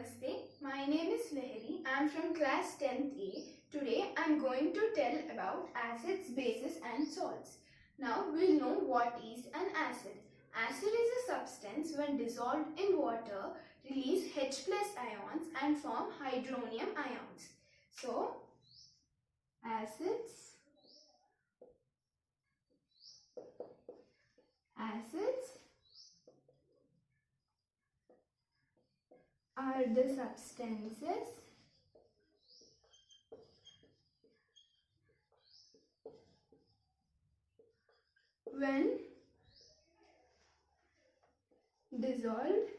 Namaste, my name is Lahari. I am from class 10th A. Today I am going to tell about acids, bases and salts. Now we will know what is an acid. Acid is a substance when dissolved in water release H plus ions and form hydronium ions. So acids are the substances when dissolved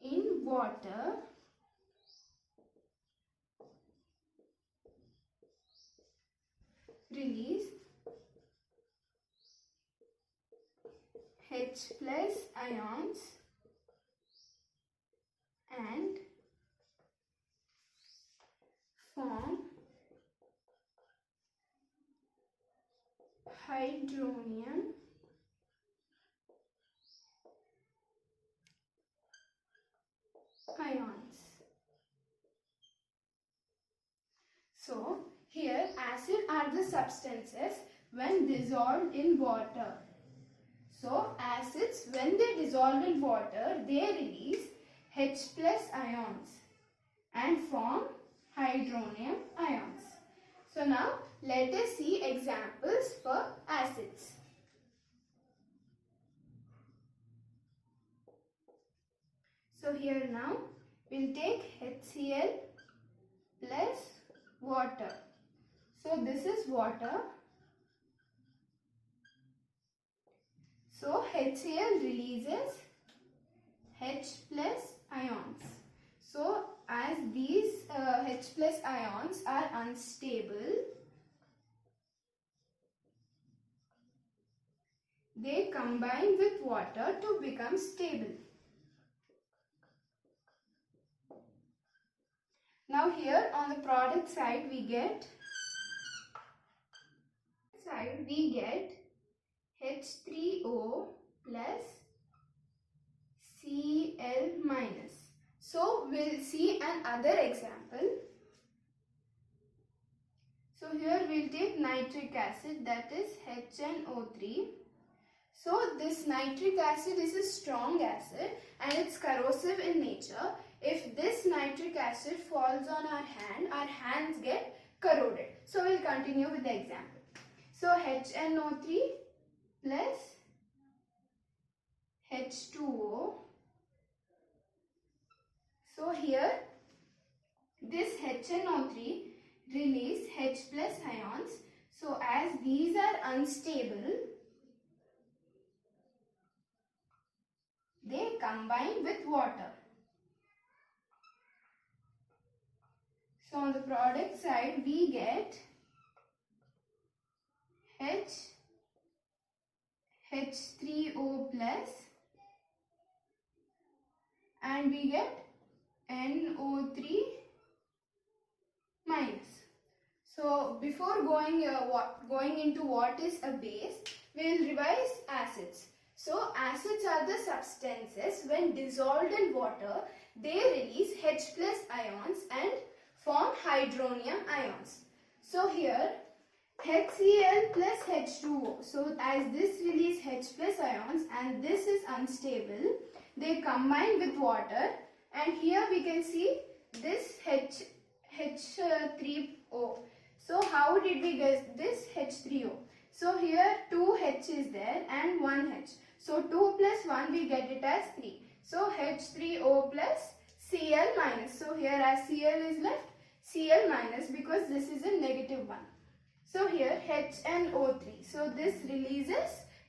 in water release H plus ions and form hydronium ions. So here acid are the substances when dissolved in water. So acids, when they dissolve in water, they release H plus ions and form hydronium ions. So now let us see examples for acids. So here now we'll take HCl plus water. So this is water. So HCl releases H plus ions. So as these H plus ions are unstable, they combine with water to become stable. Now here on the product side we get H3O plus Cl minus. So we'll see another example. So here we'll take nitric acid, that is HNO3. So this nitric acid is a strong acid and it's corrosive in nature. If this nitric acid falls on our hands get corroded. So we'll continue with the example. So HNO3 plus H2O. So here this HNO3 release H plus ions. So as these are unstable, they combine with water. So on the product side we get H3O plus and we get NO3 minus. So before going into what is a base, we will revise acids. So acids are the substances when dissolved in water, they release H plus ions and form hydronium ions. So here HCl plus H2O. So as this release H plus ions and this is unstable, they combine with water and here we can see this H3O. So how did we get this H3O? So here 2 H is there and 1 H. So 2 plus 1 we get it as 3. So H3O plus Cl minus. So here as Cl is left, Cl minus because this is a negative one. So here HNO3. So this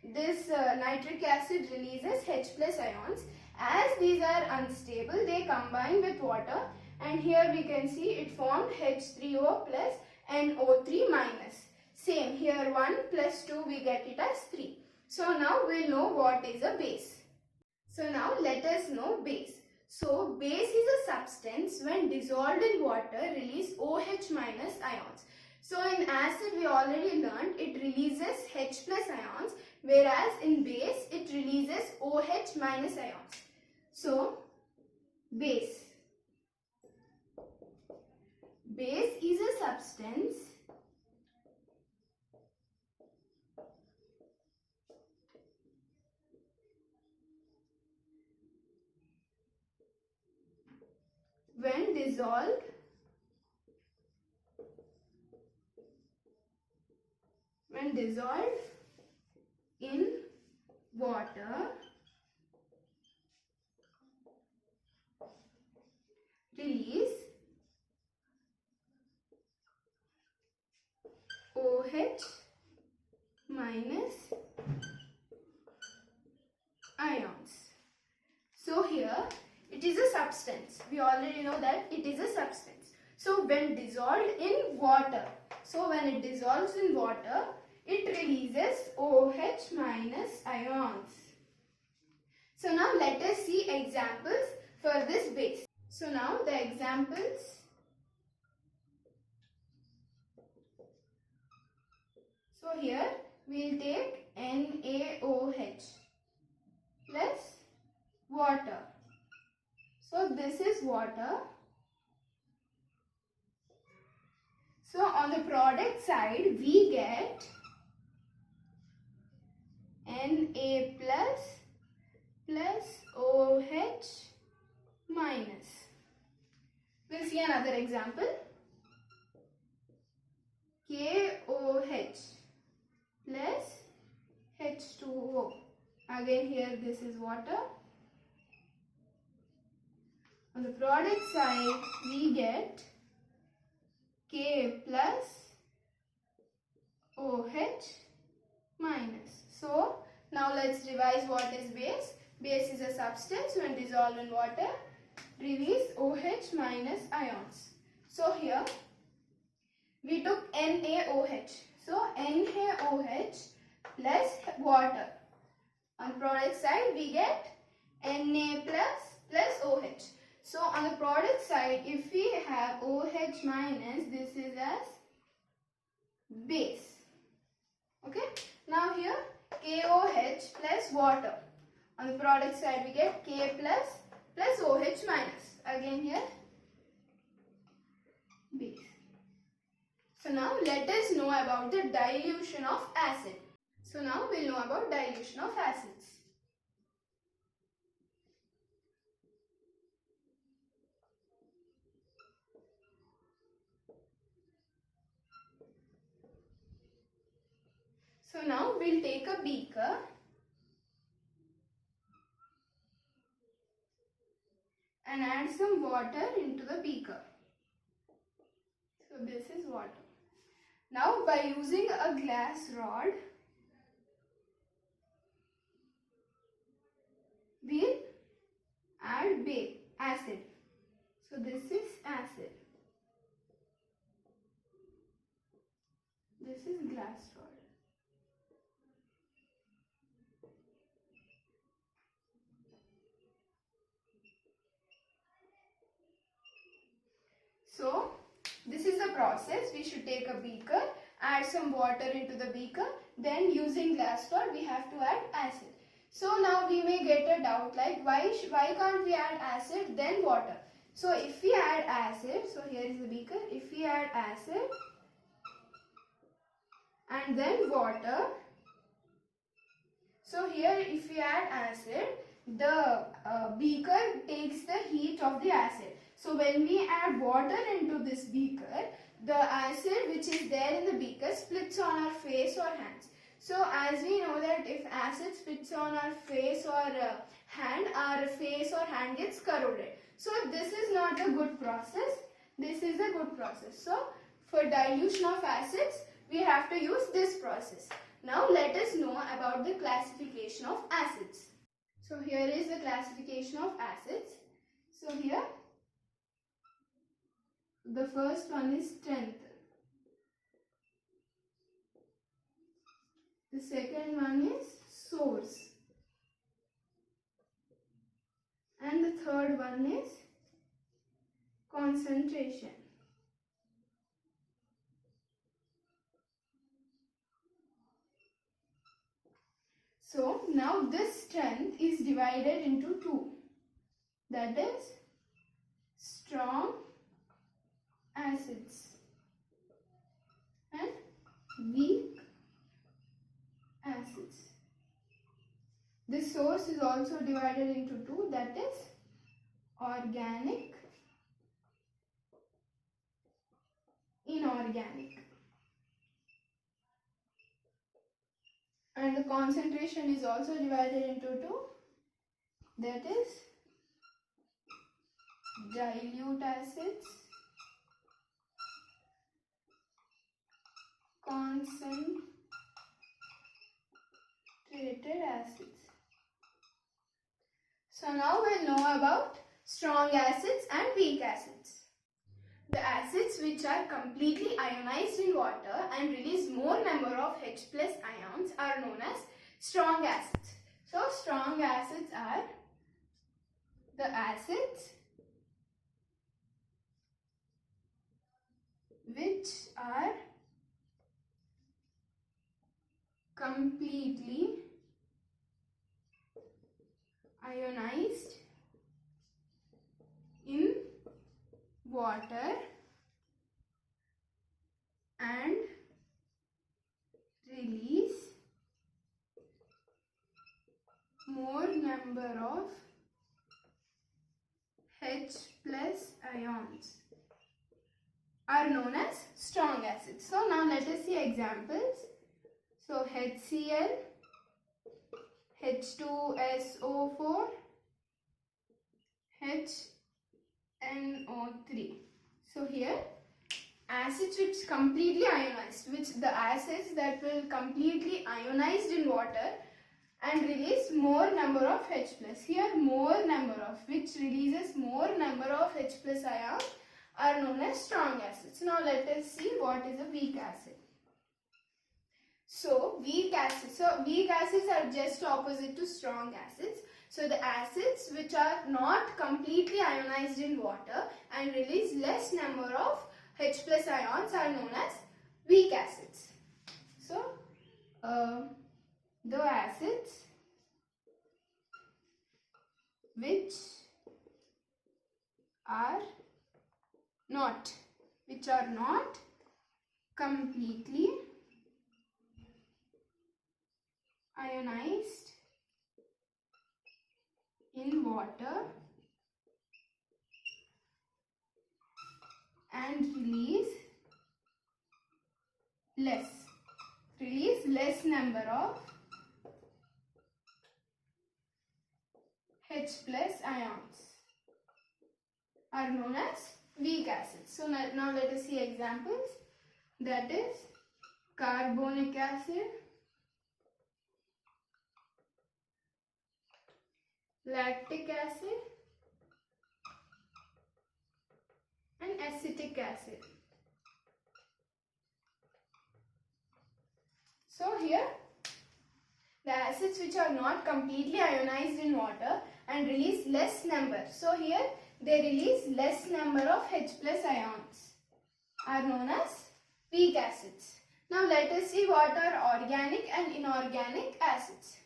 nitric acid releases H plus ions. As these are unstable, they combine with water and here we can see it formed H3O plus NO3 minus. Same here 1 plus 2 we get it as 3. So now we'll know what is a base. So now let us know base. So base is a substance when dissolved in water release OH minus ions. So in acid we already learned it releases H plus ions whereas in base it releases OH minus ions. So base is a substance when dissolved in water release OH minus ions. So here it is a substance. We already know that it is a substance. So when dissolved in water, it releases OH minus ions. So now let us see examples for this base. So now the examples. So here we will take NaOH plus water. So this is water. So on the product side we get Na plus OH minus. We'll see another example. KOH plus H2O. Again here this is water. On the product side we get K plus OH minus. So now let's revise what is base. Base is a substance when dissolved in water release OH minus ions. So here we took NaOH. So NaOH plus water. On product side we get Na plus OH. So on the product side if we have OH minus, this is as base. Okay. Now here KOH plus water. On the product side we get K plus OH minus. Again here base. So now let us know about the dilution of acid. So now we'll know about dilution of acids. So now we'll take a beaker and add some water into the beaker. So this is water. Now by using a glass rod, we'll add acid. So this is acid. This is glass rod. So this is the process. We should take a beaker, add some water into the beaker, then using glass rod we have to add acid. So now we may get a doubt like why can't we add acid then water? So if we add acid, so here is the beaker, if we add acid and then water, so here if we add acid, the beaker takes the heat of the acid. So when we add water into this beaker, the acid which is there in the beaker splits on our face or hands. So as we know that if acid splits on our face or hand, our face or hand gets corroded. So this is not a good process. This is a good process. So for dilution of acids, we have to use this process. Now let us know about the classification of acids. So here is the classification of acids. So here the first one is strength. The second one is source. And the third one is concentration. So now this strength is divided into two. That is strong acids and weak acids. This source is also divided into two, that is organic, inorganic. And the concentration is also divided into two, that is dilute acids, concentrated acids. So now we'll know about strong acids and weak acids. The acids which are completely ionized in water and release more number of H plus ions are known as strong acids. So strong acids are the acids which are completely ionized in water and release more number of H plus ions are known as strong acids. So now let us see examples. So HCl, H2SO4, HNO3. So here acids which completely ionized, which the acids that will completely ionized in water and release more number of H plus. Here more number of, which releases more number of H plus ions are known as strong acids. Now let us see what is a weak acid. So weak acids are just opposite to strong acids. So the acids which are not completely ionized in water and release less number of H plus ions are known as weak acids. So the acids which are not completely ionized in water and release less number of H plus ions are known as weak acids. So now let us see examples. That is carbonic acid, lactic acid and acetic acid. So here the acids which are not completely ionized in water and release less number. So here they release less number of H plus ions are known as weak acids. Now let us see what are organic and inorganic acids.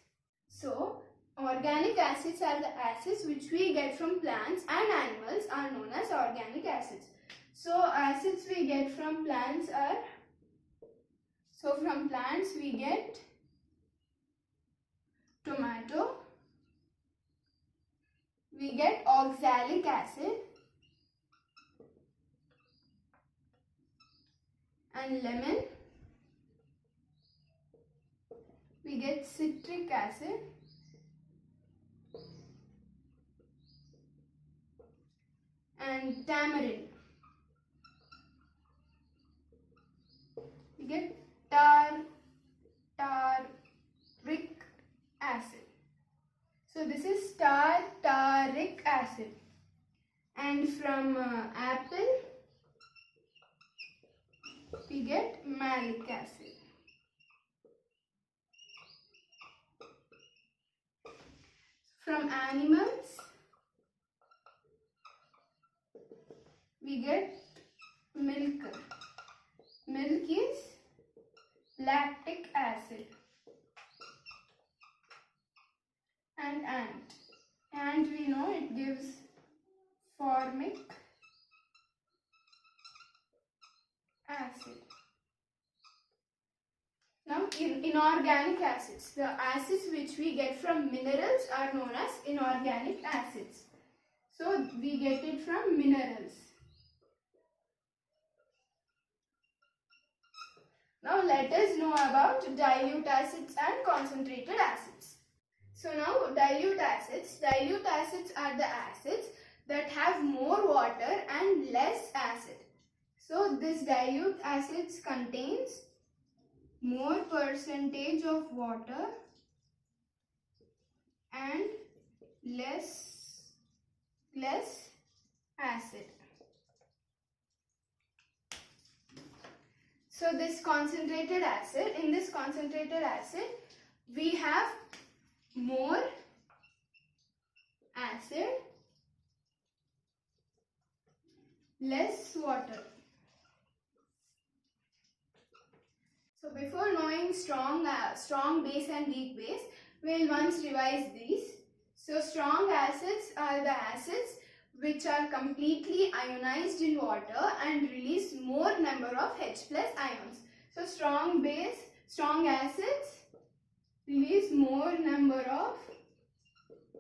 So organic acids are the acids which we get from plants and animals are known as organic acids. So acids we get from plants are, so from plants we get tomato, we get oxalic acid and lemon, we get citric acid and tamarind, we get tartaric acid. So this is tartaric acid. And from apple we get malic acid. From animals we get milk. Milk is lactic acid. and ant. And we know it gives formic acid. Now, inorganic acids. The acids which we get from minerals are known as inorganic acids. So, we get it from minerals. Now, let us know about dilute acids and concentrated acids. So, now dilute acids. Dilute acids are the acids that have more water and less acid. So, this dilute acids contains more percentage of water and less acid. So this concentrated acid, in this concentrated acid, we have more acid, less water. So before knowing strong base and weak base, we'll once revise these. So strong acids are the acids which are completely ionized in water and release more number of H plus ions. So strong acids release more number of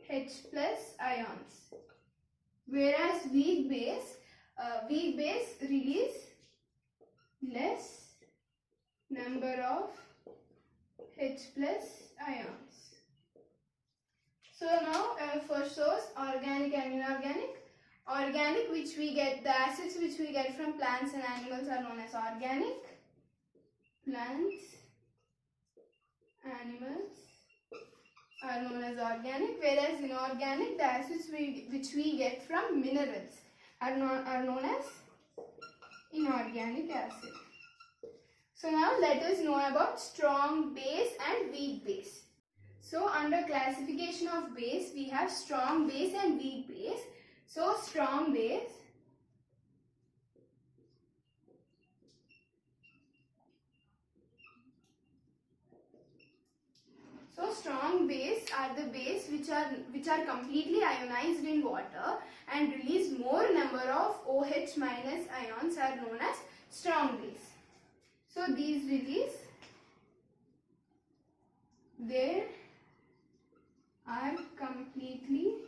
H plus ions. Whereas weak base release less number of H plus ions. So now for source, organic and inorganic. Organic, which we get, the acids which we get from plants and animals are known as organic. Plants, animals are known as organic, whereas inorganic, the acids which we get from minerals are known as inorganic acid. So now let us know about strong base and weak base. So under classification of base, we have strong base and weak base. So strong base are the base which are completely ionized in water and release more number of OH minus ions are known as strong base. So these release, they are completely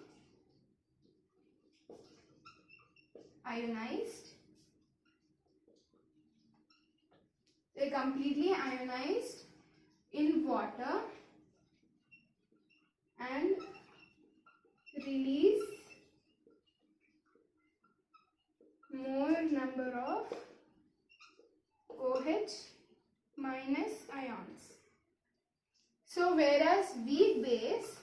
ionized. They completely ionized in water and release more number of OH minus ions. So whereas weak base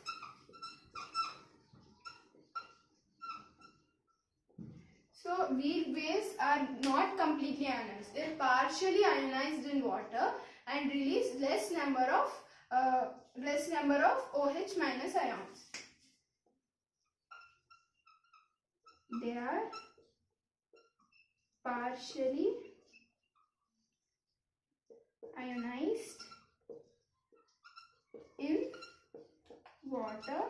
are not completely ionized. They are partially ionized in water and release less number of OH minus ions. They are partially ionized in water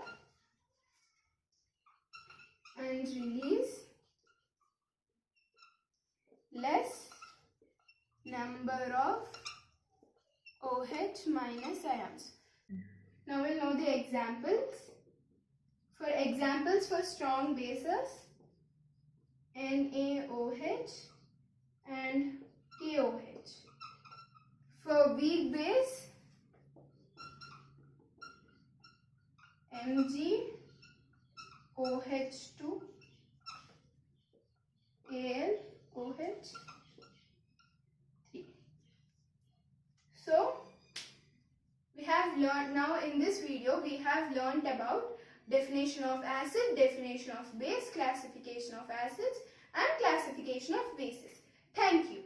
and release less number of OH minus ions. Now we'll know the examples. For examples for strong bases, NaOH and KOH. For weak base, MgOH2, AlOH3. So we have learned, now in this video we have learnt about definition of acid, definition of base, classification of acids and classification of bases. Thank you.